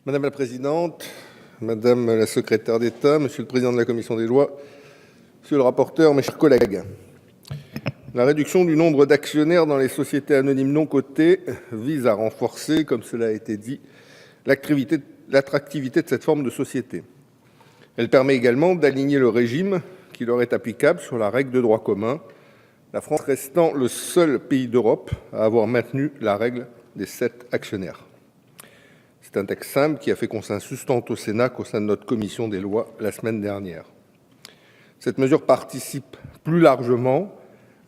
Madame la présidente, madame la secrétaire d'État, monsieur le président de la commission des lois, monsieur le rapporteur, mes chers collègues, la réduction du nombre d'actionnaires dans les sociétés anonymes non cotées vise à renforcer, comme cela a été dit, l'attractivité de cette forme de société. Elle permet également d'aligner le régime qui leur est applicable sur la règle de droit commun, la France restant le seul pays d'Europe à avoir maintenu la règle des 7 actionnaires. C'est un texte simple qui a fait consensus tant au Sénat qu'au sein de notre commission des lois la semaine dernière. Cette mesure participe plus largement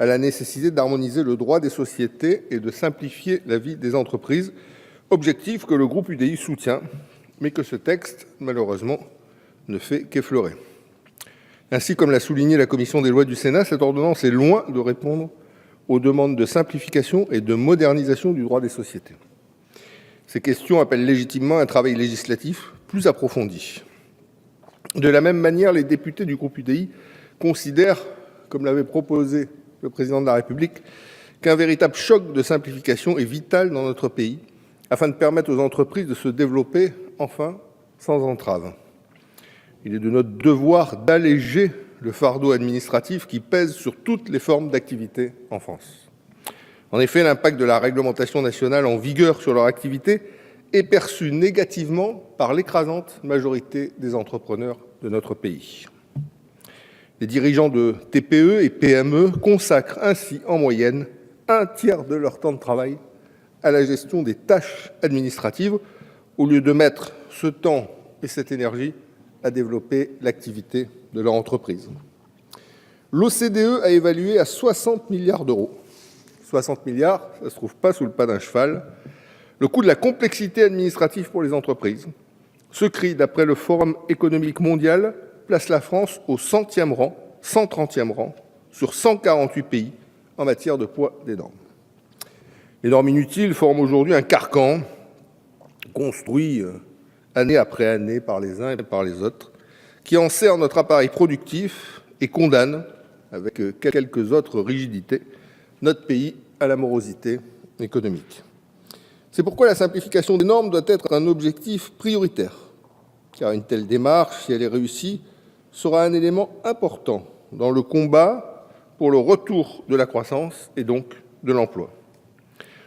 à la nécessité d'harmoniser le droit des sociétés et de simplifier la vie des entreprises, objectif que le groupe UDI soutient, mais que ce texte, malheureusement, ne fait qu'effleurer. Ainsi, comme l'a souligné la commission des lois du Sénat, cette ordonnance est loin de répondre aux demandes de simplification et de modernisation du droit des sociétés. Ces questions appellent légitimement un travail législatif plus approfondi. De la même manière, les députés du groupe UDI considèrent, comme l'avait proposé le président de la République, qu'un véritable choc de simplification est vital dans notre pays afin de permettre aux entreprises de se développer, enfin, sans entrave. Il est de notre devoir d'alléger le fardeau administratif qui pèse sur toutes les formes d'activité en France. En effet, l'impact de la réglementation nationale en vigueur sur leur activité est perçu négativement par l'écrasante majorité des entrepreneurs de notre pays. Les dirigeants de TPE et PME consacrent ainsi en moyenne un tiers de leur temps de travail à la gestion des tâches administratives au lieu de mettre ce temps et cette énergie à développer l'activité de leur entreprise. L'OCDE a évalué à 60 milliards d'euros. 60 milliards, ça ne se trouve pas sous le pas d'un cheval. Le coût de la complexité administrative pour les entreprises. Ce cri, d'après le Forum économique mondial, place la France au 130e rang sur 148 pays en matière de poids des normes. Les normes inutiles forment aujourd'hui un carcan construit année après année par les uns et par les autres, qui enserre notre appareil productif et condamne, avec quelques autres rigidités, notre pays à la morosité économique. C'est pourquoi la simplification des normes doit être un objectif prioritaire, car une telle démarche, si elle est réussie, sera un élément important dans le combat pour le retour de la croissance et donc de l'emploi.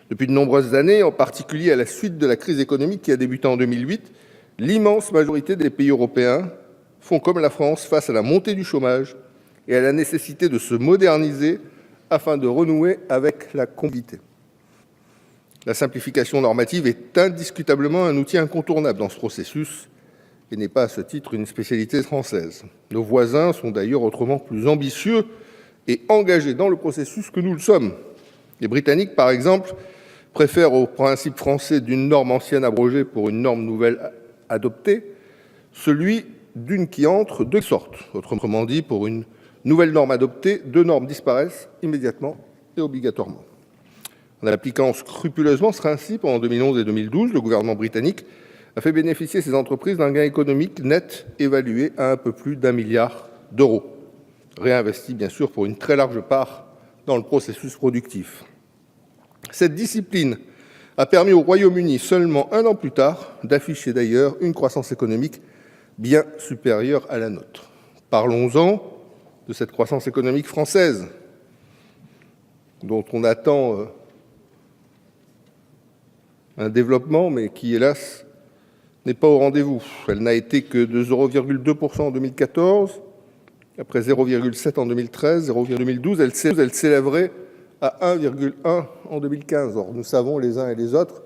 Depuis de nombreuses années, en particulier à la suite de la crise économique qui a débuté en 2008, l'immense majorité des pays européens font comme la France face à la montée du chômage et à la nécessité de se moderniser afin de renouer avec la compétitivité. La simplification normative est indiscutablement un outil incontournable dans ce processus et n'est pas à ce titre une spécialité française. Nos voisins sont d'ailleurs autrement plus ambitieux et engagés dans le processus que nous le sommes. Les Britanniques, par exemple, préfèrent au principe français d'une norme ancienne abrogée pour une norme nouvelle adoptée, celui d'une qui entre de sorte. Autrement dit, pour une nouvelle norme adoptée, 2 normes disparaissent immédiatement et obligatoirement. En appliquant scrupuleusement ce principe, en 2011 et 2012, le gouvernement britannique a fait bénéficier ces entreprises d'un gain économique net évalué à un peu plus d'1 milliard d'euros, réinvesti bien sûr pour une très large part dans le processus productif. Cette discipline a permis au Royaume-Uni, seulement 1 an plus tard, d'afficher d'ailleurs une croissance économique bien supérieure à la nôtre. Parlons-en de cette croissance économique française, dont on attend un développement, mais qui, hélas, n'est pas au rendez-vous. Elle n'a été que de 0,2% en 2014, après 0,7% en 2013, 0,2% en 2012, elle s'élèverait à 1,1% en 2015. Or, nous savons les uns et les autres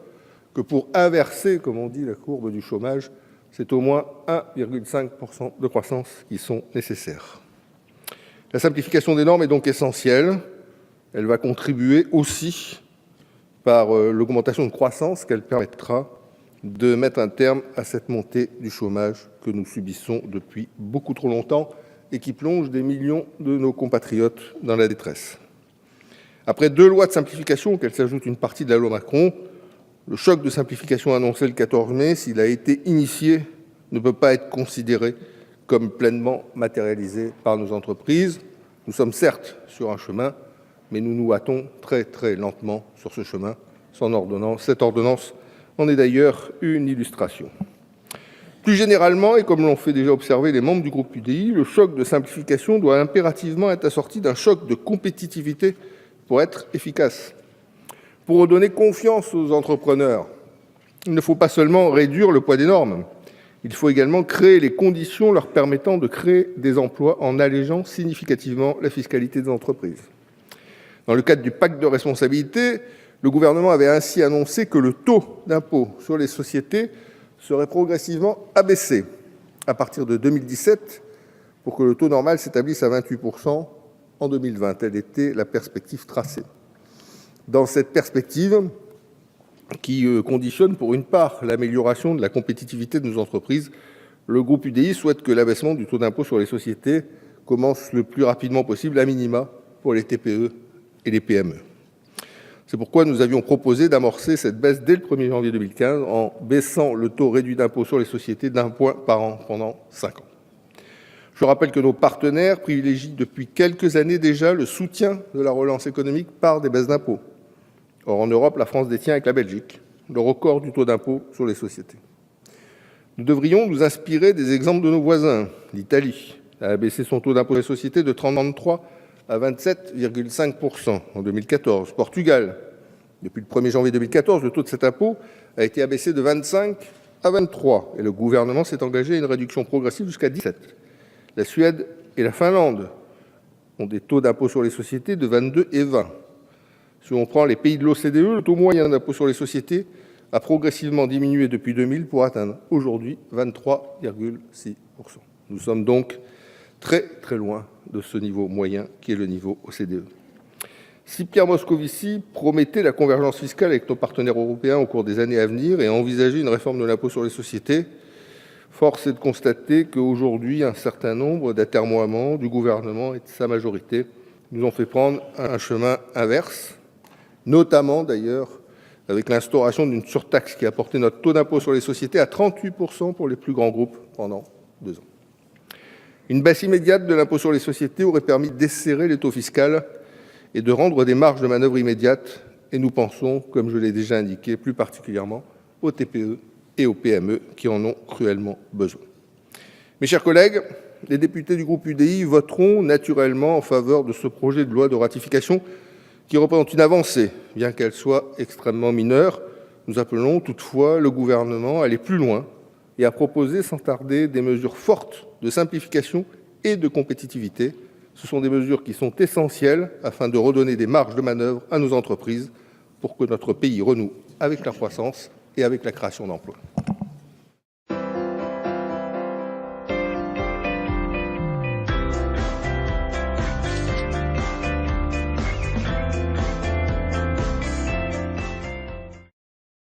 que pour inverser, comme on dit, la courbe du chômage, c'est au moins 1,5% de croissance qui sont nécessaires. La simplification des normes est donc essentielle. Elle va contribuer aussi par l'augmentation de croissance qu'elle permettra de mettre un terme à cette montée du chômage que nous subissons depuis beaucoup trop longtemps et qui plonge des millions de nos compatriotes dans la détresse. Après 2 lois de simplification, auxquelles s'ajoute une partie de la loi Macron, le choc de simplification annoncé le 14 mai, s'il a été initié, ne peut pas être considéré comme pleinement matérialisé par nos entreprises. Nous sommes certes sur un chemin, mais nous nous hâtons très très lentement sur ce chemin. Cette ordonnance en est d'ailleurs une illustration. Plus généralement, et comme l'ont fait déjà observer les membres du groupe UDI, le choc de simplification doit impérativement être assorti d'un choc de compétitivité pour être efficace. Pour redonner confiance aux entrepreneurs, il ne faut pas seulement réduire le poids des normes, il faut également créer les conditions leur permettant de créer des emplois en allégeant significativement la fiscalité des entreprises. Dans le cadre du pacte de responsabilité, le gouvernement avait ainsi annoncé que le taux d'impôt sur les sociétés serait progressivement abaissé à partir de 2017 pour que le taux normal s'établisse à 28% en 2020. Telle était la perspective tracée. Dans cette perspective, qui conditionne pour une part l'amélioration de la compétitivité de nos entreprises, le groupe UDI souhaite que l'abaissement du taux d'impôt sur les sociétés commence le plus rapidement possible, à minima pour les TPE et les PME. C'est pourquoi nous avions proposé d'amorcer cette baisse dès le 1er janvier 2015 en baissant le taux réduit d'impôt sur les sociétés d'1 point par an pendant 5 ans. Je rappelle que nos partenaires privilégient depuis quelques années déjà le soutien de la relance économique par des baisses d'impôts. Or, en Europe, la France détient avec la Belgique le record du taux d'impôt sur les sociétés. Nous devrions nous inspirer des exemples de nos voisins. L'Italie a abaissé son taux d'impôt sur les sociétés de 33 à 27,5% en 2014. Portugal, depuis le 1er janvier 2014, le taux de cet impôt a été abaissé de 25 à 23 et le gouvernement s'est engagé à une réduction progressive jusqu'à 17. La Suède et la Finlande ont des taux d'impôt sur les sociétés de 22 et 20. Si on prend les pays de l'OCDE, le taux moyen d'impôt sur les sociétés a progressivement diminué depuis 2000 pour atteindre aujourd'hui 23,6%. Nous sommes donc très loin de ce niveau moyen qui est le niveau OCDE. Si Pierre Moscovici promettait la convergence fiscale avec nos partenaires européens au cours des années à venir et envisageait une réforme de l'impôt sur les sociétés, force est de constater qu'aujourd'hui, un certain nombre d'atermoiements du gouvernement et de sa majorité nous ont fait prendre un chemin inverse, notamment d'ailleurs avec l'instauration d'une surtaxe qui a porté notre taux d'impôt sur les sociétés à 38% pour les plus grands groupes pendant 2 ans. Une baisse immédiate de l'impôt sur les sociétés aurait permis de desserrer les taux fiscaux et de rendre des marges de manœuvre immédiates, et nous pensons, comme je l'ai déjà indiqué, plus particulièrement aux TPE et aux PME qui en ont cruellement besoin. Mes chers collègues, les députés du groupe UDI voteront naturellement en faveur de ce projet de loi de ratification qui représente une avancée, bien qu'elle soit extrêmement mineure. Nous appelons toutefois le gouvernement à aller plus loin et à proposer sans tarder des mesures fortes de simplification et de compétitivité. Ce sont des mesures qui sont essentielles afin de redonner des marges de manœuvre à nos entreprises pour que notre pays renoue avec la croissance et avec la création d'emplois.